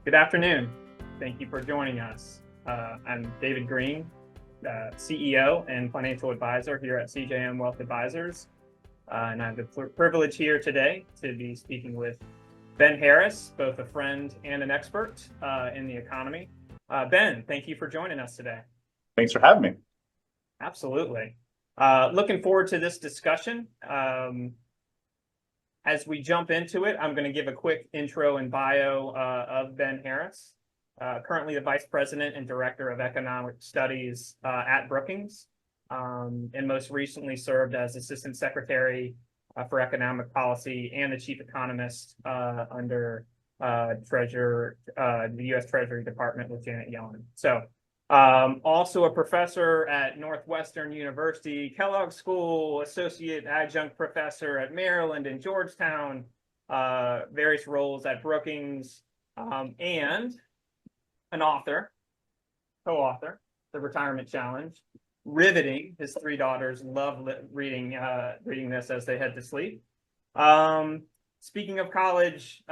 Good afternoon. Thank you for joining us. I'm David Greene, CEO and financial advisor here at CJM Wealth Advisers. And I have the privilege here today to be speaking with Ben Harris, both a friend and an expert in the economy. Ben, thank you for joining us today. Thanks for having me. Absolutely. Looking forward to this discussion. As we jump into it, I'm going to give a quick intro and bio of Ben Harris, currently the Vice President and Director of Economic Studies at Brookings, and most recently served as Assistant Secretary for Economic Policy and the Chief Economist under the U.S. Treasury Department with Janet Yellen. So also a professor at Northwestern University, Kellogg School, associate adjunct professor at Maryland and Georgetown, various roles at Brookings, and an author, co-author, The Retirement Challenge. Riveting. His three daughters love reading this as they head to sleep. Speaking of college,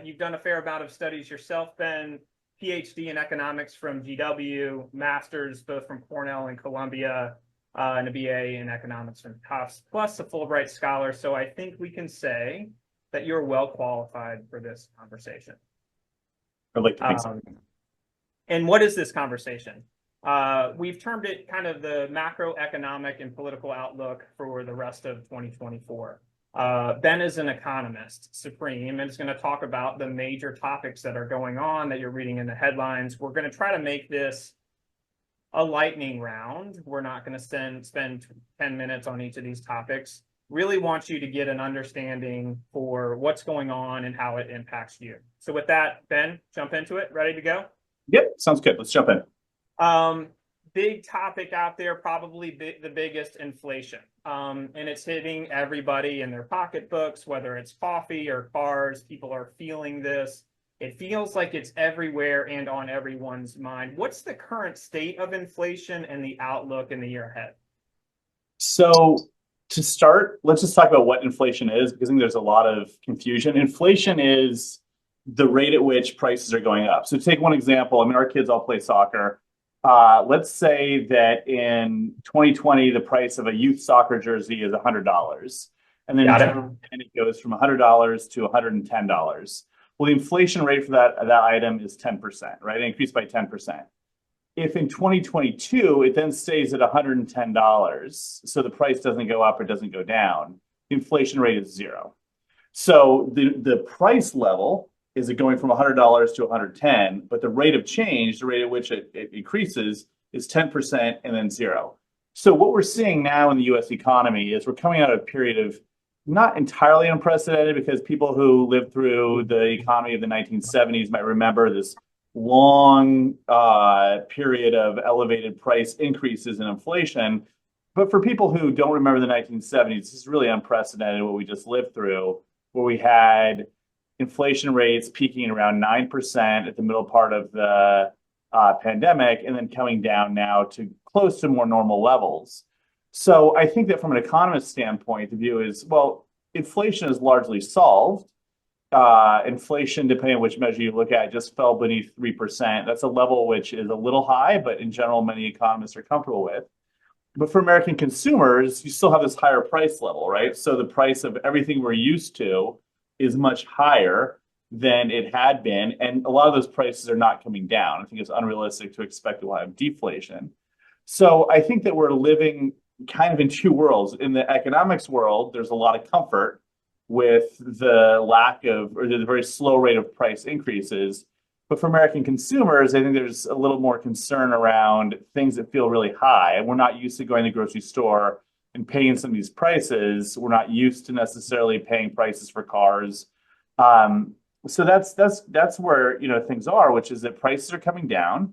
you've done a fair amount of studies yourself, Ben. PhD in economics from GW, master's both from Cornell and Columbia, and a BA in economics from Tufts, plus a Fulbright scholar. So I think we can say that you're well qualified for this conversation. I'd like to think so. And what is this conversation? We've termed it kind of the macroeconomic and political outlook for the rest of 2024. Ben is an economist supreme and is going to talk about the major topics that are going on that you're reading in the headlines. We're going to try to make this a lightning round. We're not going to spend 10 minutes on each of these topics. Really want you to get an understanding for what's going on and how it impacts you. So with that, Ben, jump into it. Ready to go? Yep, sounds good. Let's jump in. Big topic out there, probably the biggest, inflation. And it's hitting everybody in their pocketbooks, whether it's coffee or cars. People are feeling this. It feels like it's everywhere and on everyone's mind. What's the current state of inflation and the outlook in the year ahead? So to start, let's just talk about what inflation is, because I think there's a lot of confusion. Inflation is the rate at which prices are going up. So take one example. I mean, our kids all play soccer. Let's say that in 2020, the price of a youth soccer jersey is $100. And then it goes from $100 to $110. Well, the inflation rate for that item is 10%, right? It increased by 10%. If in 2022, it then stays at $110, so the price doesn't go up or doesn't go down, the inflation rate is 0. So the price level is it going from $100 to $110, but the rate of change, the rate at which it increases, is 10% and then 0. So what we're seeing now in the U.S. economy is we're coming out of a period of not entirely unprecedented, because people who lived through the economy of the 1970s might remember this long period of elevated price increases in inflation. But for people who don't remember the 1970s, this is really unprecedented what we just lived through, where we had inflation rates peaking around 9% at the middle part of the pandemic, and then coming down now to close to more normal levels. So I think that from an economist standpoint, the view is, well, inflation is largely solved. Inflation, depending on which measure you look at, just fell beneath 3%. That's a level which is a little high, but in general, many economists are comfortable with. But for American consumers, you still have this higher price level, right? So the price of everything we're used to is much higher than it had been. And a lot of those prices are not coming down. I think it's unrealistic to expect we'll have deflation. So I think that we're living kind of in two worlds. In the economics world, there's a lot of comfort with the lack of, or the very slow rate of price increases. But for American consumers, I think there's a little more concern around things that feel really high. And we're not used to going to the grocery store and paying some of these prices. We're not used to necessarily paying prices for cars. So that's where things are, which is that prices are coming down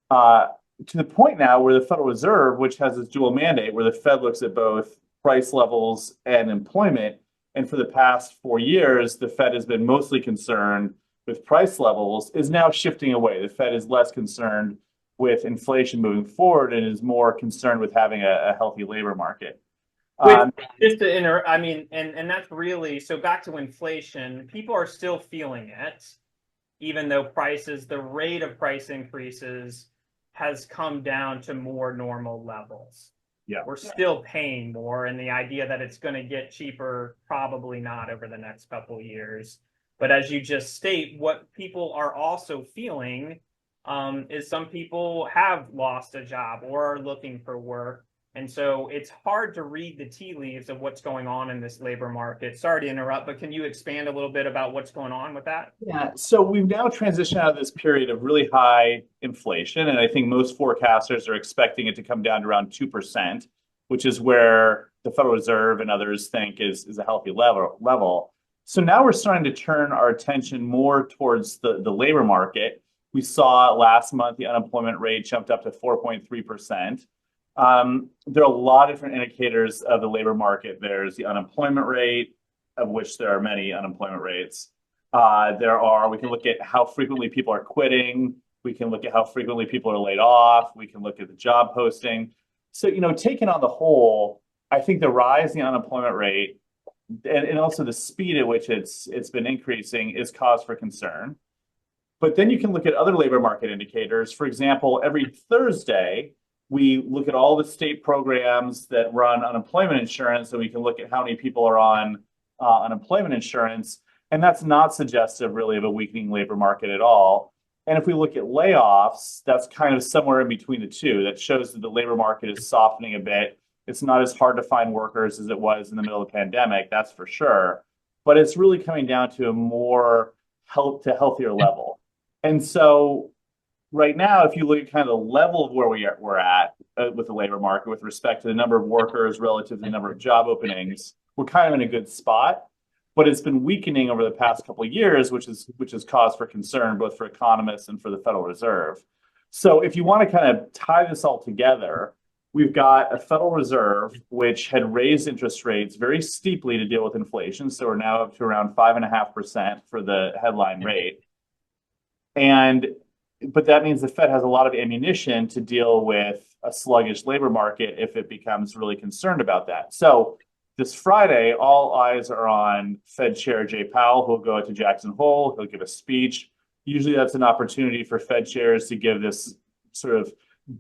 to the point now where the Federal Reserve, which has this dual mandate, where the Fed looks at both price levels and employment. And for the past 4 years, the Fed has been mostly concerned with price levels, is now shifting away. The Fed is less concerned with inflation moving forward and is more concerned with having a healthy labor market. Just to and that's really, so back to inflation, people are still feeling it. even though the rate of price increases has come down to more normal levels. Yeah. We're still paying more, and the idea that it's going to get cheaper, probably not over the next couple of years. But as you just state, what people are also feeling is some people have lost a job or are looking for work. And so it's hard to read the tea leaves of what's going on in this labor market. Sorry to interrupt, but can you expand a little bit about what's going on with that? Yeah, so we've now transitioned out of this period of really high inflation, and I think most forecasters are expecting it to come down to around 2%, which is where the Federal Reserve and others think is a healthy level. So now we're starting to turn our attention more towards the labor market. We saw last month the unemployment rate jumped up to 4.3%. There are a lot of different indicators of the labor market. There's the unemployment rate, of which there are many unemployment rates. We can look at how frequently people are quitting. We can look at how frequently people are laid off. We can look at the job posting. So, taken on the whole, I think the rise in the unemployment rate and also the speed at which it's been increasing is cause for concern. But then you can look at other labor market indicators. For example, every Thursday, we look at all the state programs that run unemployment insurance, and we can look at how many people are on unemployment insurance. And that's not suggestive really of a weakening labor market at all. And if we look at layoffs, that's kind of somewhere in between the two. That shows that the labor market is softening a bit. It's not as hard to find workers as it was in the middle of the pandemic, that's for sure. But it's really coming down to a more healthier level. And so right now, if you look at kind of the level of where we're at with the labor market with respect to the number of workers relative to the number of job openings, we're kind of in a good spot. But it's been weakening over the past couple of years, which is cause for concern, both for economists and for the Federal Reserve. So if you want to kind of tie this all together, we've got a Federal Reserve which had raised interest rates very steeply to deal with inflation. So we're now up to around 5.5% for the headline rate. But that means the Fed has a lot of ammunition to deal with a sluggish labor market if it becomes really concerned about that. So this Friday, all eyes are on Fed Chair Jay Powell, who will go out to Jackson Hole. He'll give a speech. Usually that's an opportunity for Fed chairs to give this sort of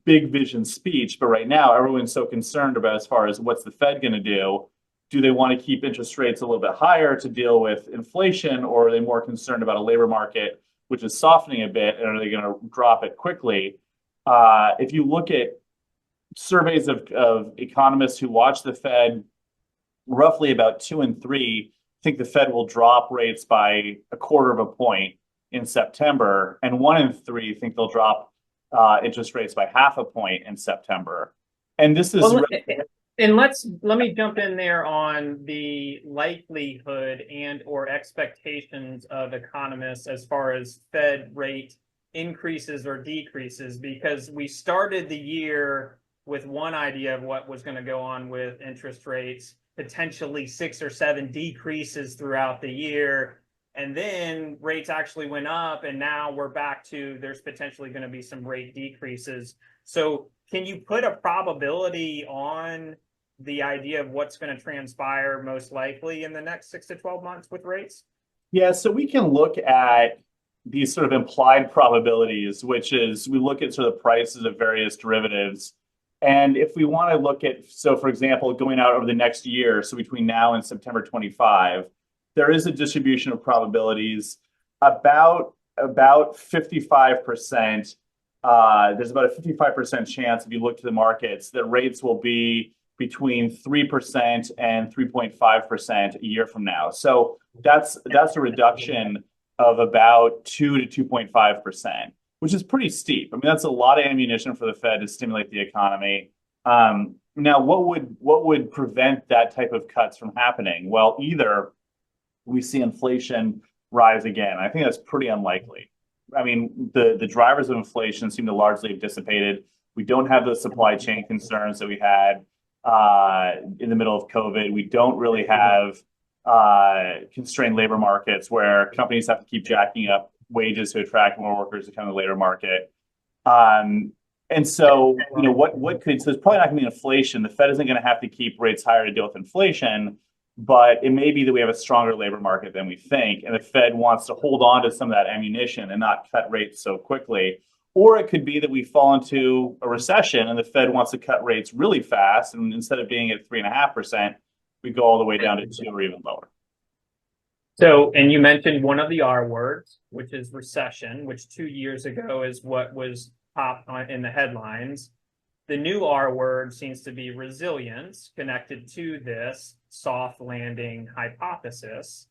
big vision speech. But right now, everyone's so concerned about as far as what's the Fed going to do. Do they want to keep interest rates a little bit higher to deal with inflation, or are they more concerned about a labor market which is softening a bit, and are they going to drop it quickly? If you look at surveys of economists who watch the Fed, roughly about 2 in 3 think the Fed will drop rates by 1/4 point in September, and 1 in 3 think they'll drop interest rates by 0.5 point in September. And this is and let me jump in there on the likelihood and or expectations of economists as far as Fed rate increases or decreases, because we started the year with one idea of what was going to go on with interest rates, potentially 6 or 7 decreases throughout the year. And then rates actually went up, and now we're back to there's potentially going to be some rate decreases. So can you put a probability on the idea of what's going to transpire most likely in the next 6 to 12 months with rates? Yeah, so we can look at these sort of implied probabilities, which is we look at sort of prices of various derivatives. And if we want to look at, so for example, going out over the next year, so between now and September 25, there is a distribution of probabilities about 55%. There's about a 55% chance, if you look to the markets, that rates will be between 3% and 3.5% a year from now. So that's a reduction of about 2 to 2.5%, which is pretty steep. I mean, that's a lot of ammunition for the Fed to stimulate the economy. Now, what would prevent that type of cuts from happening? Well, either we see inflation rise again. I think that's pretty unlikely. I mean, the drivers of inflation seem to largely have dissipated. We don't have those supply chain concerns that we had in the middle of COVID. We don't really have constrained labor markets where companies have to keep jacking up wages to attract more workers to come to the labor market. And so, so it's probably not going to be inflation. The Fed isn't going to have to keep rates higher to deal with inflation. but it may be that we have a stronger labor market than we think, and the Fed wants to hold on to some of that ammunition and not cut rates so quickly. Or it could be that we fall into a recession and the Fed wants to cut rates really fast, and instead of being at 3.5%, we go all the way down to 2 or even lower. So, and you mentioned one of the R words, which is recession, which 2 years ago is what was top in the headlines. The new R word seems to be resilience, connected to this soft landing hypothesis.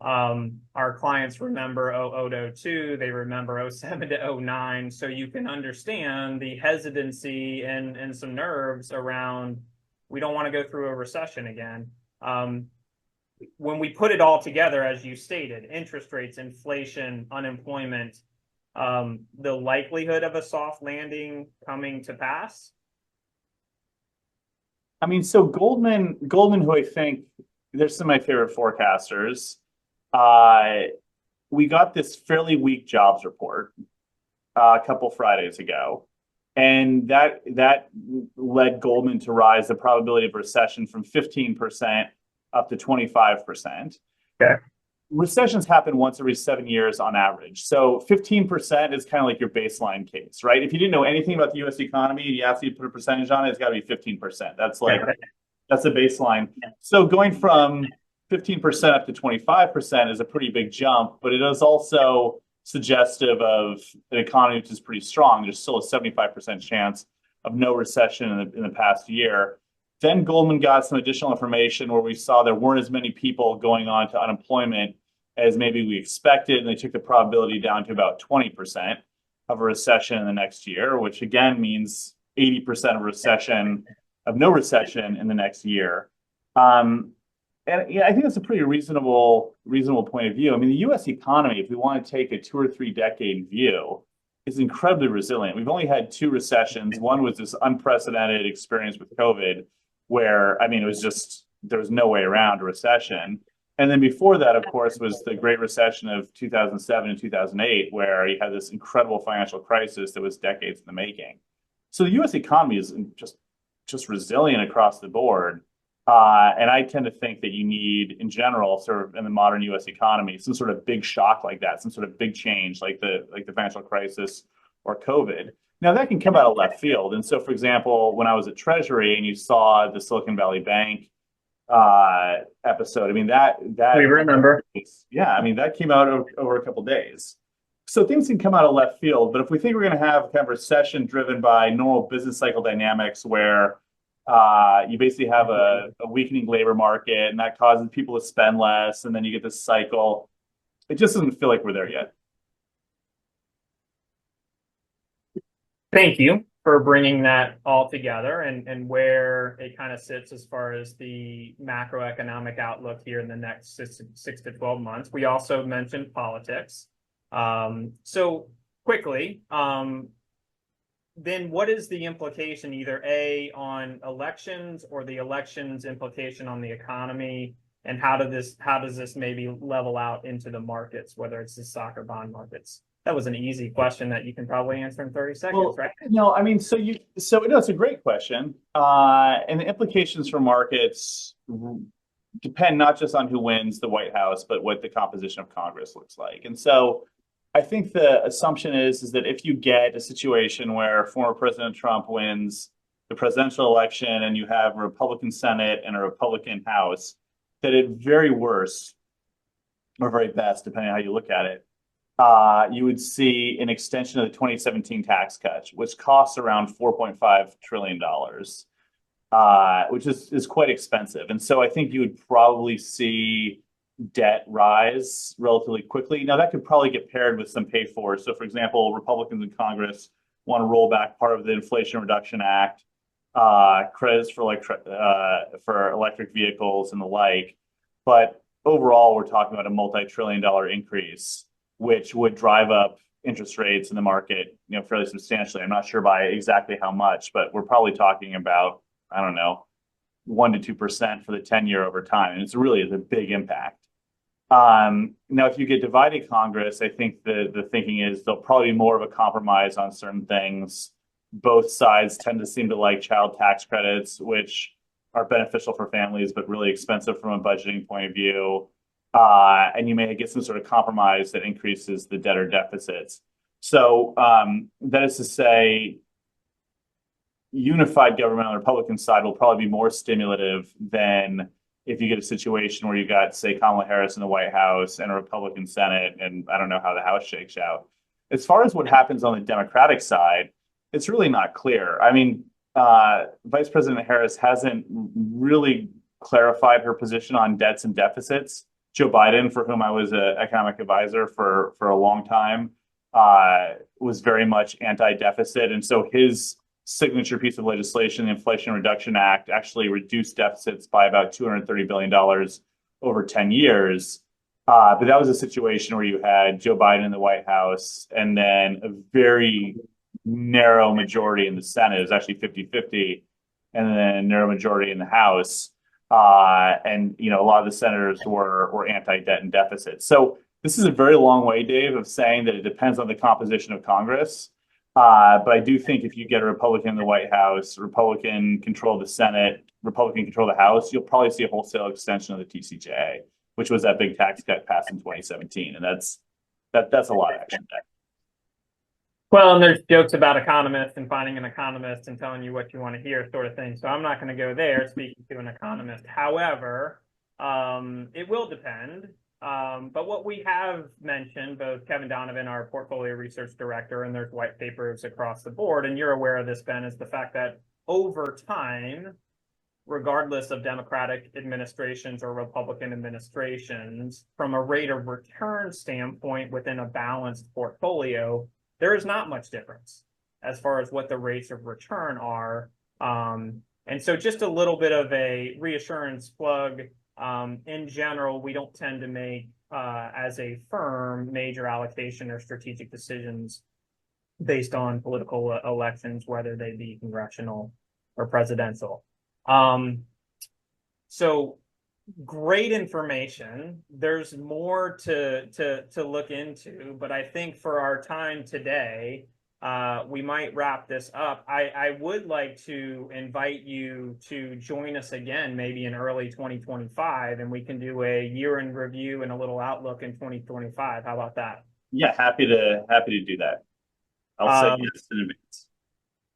Our clients remember 2008 to 2002, they remember 2007 to 2009, so you can understand the hesitancy and some nerves around, we don't want to go through a recession again. When we put it all together, as you stated, interest rates, inflation, unemployment, the likelihood of a soft landing coming to pass? I mean, so Goldman, who I think, they're some of my favorite forecasters. We got this fairly weak jobs report a couple Fridays ago, and that led Goldman to rise the probability of recession from 15% up to 25%. Okay. Recessions happen once every 7 years on average. So 15% is kind of like your baseline case, right? If you didn't know anything about the US economy and you asked you to put a percentage on it, it's got to be 15%. That's like, that's the baseline. So going from 15% up to 25% is a pretty big jump, but it is also suggestive of an economy which is pretty strong. There's still a 75% chance of no recession in the past year. Then Goldman got some additional information where we saw there weren't as many people going on to unemployment as maybe we expected, and they took the probability down to about 20% of a recession in the next year, which again means 80% of no recession in the next year. And yeah, I think that's a pretty reasonable point of view. I mean, the U.S. economy, if we want to take a 2 or 3 decade view, is incredibly resilient. We've only had 2 recessions. One was this unprecedented experience with COVID, where, I mean, it was just, there was no way around a recession. And then before that, of course, was the Great Recession of 2007 and 2008, where you had this incredible financial crisis that was decades in the making. So the U.S. economy is just resilient across the board. And I tend to think that you need, in general, sort of in the modern U.S. economy, some sort of big shock like that, some sort of big change like the financial crisis or COVID. Now, that can come out of left field. And so, for example, when I was at Treasury and you saw the Silicon Valley Bank episode, I mean, that we remember. Yeah, I mean, that came out over a couple of days. So things can come out of left field. But if we think we're going to have kind of recession driven by normal business cycle dynamics where you basically have a weakening labor market and that causes people to spend less, and then you get this cycle, it just doesn't feel like we're there yet. Thank you for bringing that all together and where it kind of sits as far as the macroeconomic outlook here in the next 6 to 12 months. We also mentioned politics. So quickly, then what is the implication, either A, on elections or the elections implication on the economy? And how does this maybe level out into the markets, whether it's the stock or bond markets? That was an easy question that you can probably answer in 30 seconds, right? No, I mean, so it's a great question. And the implications for markets depend not just on who wins the White House, but what the composition of Congress looks like. And so I think the assumption is that if you get a situation where former President Trump wins the presidential election and you have a Republican Senate and a Republican House, that at very worst, or very best, depending on how you look at it, you would see an extension of the 2017 tax cut, which costs around $4.5 trillion, which is quite expensive. And so I think you would probably see debt rise relatively quickly. Now, that could probably get paired with some pay for. So, for example, Republicans in Congress want to roll back part of the Inflation Reduction Act, credits for electric vehicles and the like. But overall, we're talking about a multi-trillion-dollar increase, which would drive up interest rates in the market, fairly substantially. I'm not sure by exactly how much, but we're probably talking about, I don't know, 1% to 2% for the 10-year over time. And it's a big impact. Now, if you get divided Congress, I think the thinking is there'll probably be more of a compromise on certain things. Both sides tend to seem to like child tax credits, which are beneficial for families, but really expensive from a budgeting point of view. And you may get some sort of compromise that increases the debt or deficits. So that is to say, unified government on the Republican side will probably be more stimulative than if you get a situation where you got, say, Kamala Harris in the White House and a Republican Senate, and I don't know how the House shakes out. As far as what happens on the Democratic side, it's really not clear. I mean, Vice President Harris hasn't really clarified her position on debts and deficits. Joe Biden, for whom I was an economic advisor for a long time, was very much anti-deficit. And so his signature piece of legislation, the Inflation Reduction Act, actually reduced deficits by about $230 billion over 10 years. But that was a situation where you had Joe Biden in the White House and then a very narrow majority in the Senate. It was actually 50-50, and then a narrow majority in the House. And a lot of the senators were anti-debt and deficit. So this is a very long way, Dave, of saying that it depends on the composition of Congress. But I do think if you get a Republican in the White House, Republican control the Senate, Republican control the House, you'll probably see a wholesale extension of the TCJA, which was that big tax cut passed in 2017. And that's a lot of action there. Well, and there's jokes about economists and finding an economist and telling you what you want to hear, sort of thing. So I'm not going to go there speaking to an economist. However, it will depend. But what we have mentioned, both Kevin Donovan, our portfolio research director, and there's white papers across the board, and you're aware of this, Ben, is the fact that over time, regardless of Democratic administrations or Republican administrations, from a rate of return standpoint within a balanced portfolio, there is not much difference as far as what the rates of return are. And so just a little bit of a reassurance plug. In general, we don't tend to make, as a firm, major allocation or strategic decisions based on political elections, whether they be congressional or presidential. So great information. There's more to look into, but I think for our time today, we might wrap this up. I would like to invite you to join us again, maybe in early 2025, and we can do a year in review and a little outlook in 2025. How about that? Yeah, happy to do that. I'll say yes in advance.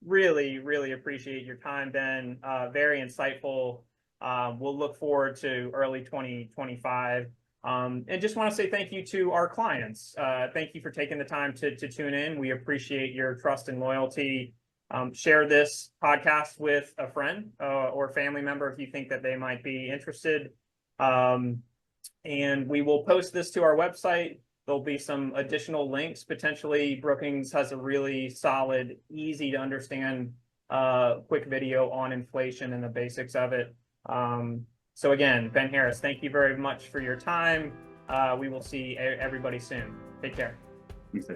Really, really appreciate your time, Ben. Very insightful. We'll look forward to early 2025. And just want to say thank you to our clients. Thank you for taking the time to tune in. We appreciate your trust and loyalty. Share this podcast with a friend or family member if you think that they might be interested. And we will post this to our website. There'll be some additional links. Potentially, Brookings has a really solid, easy to understand quick video on inflation and the basics of it. So again, Ben Harris, thank you very much for your time. We will see everybody soon. Take care. Thanks.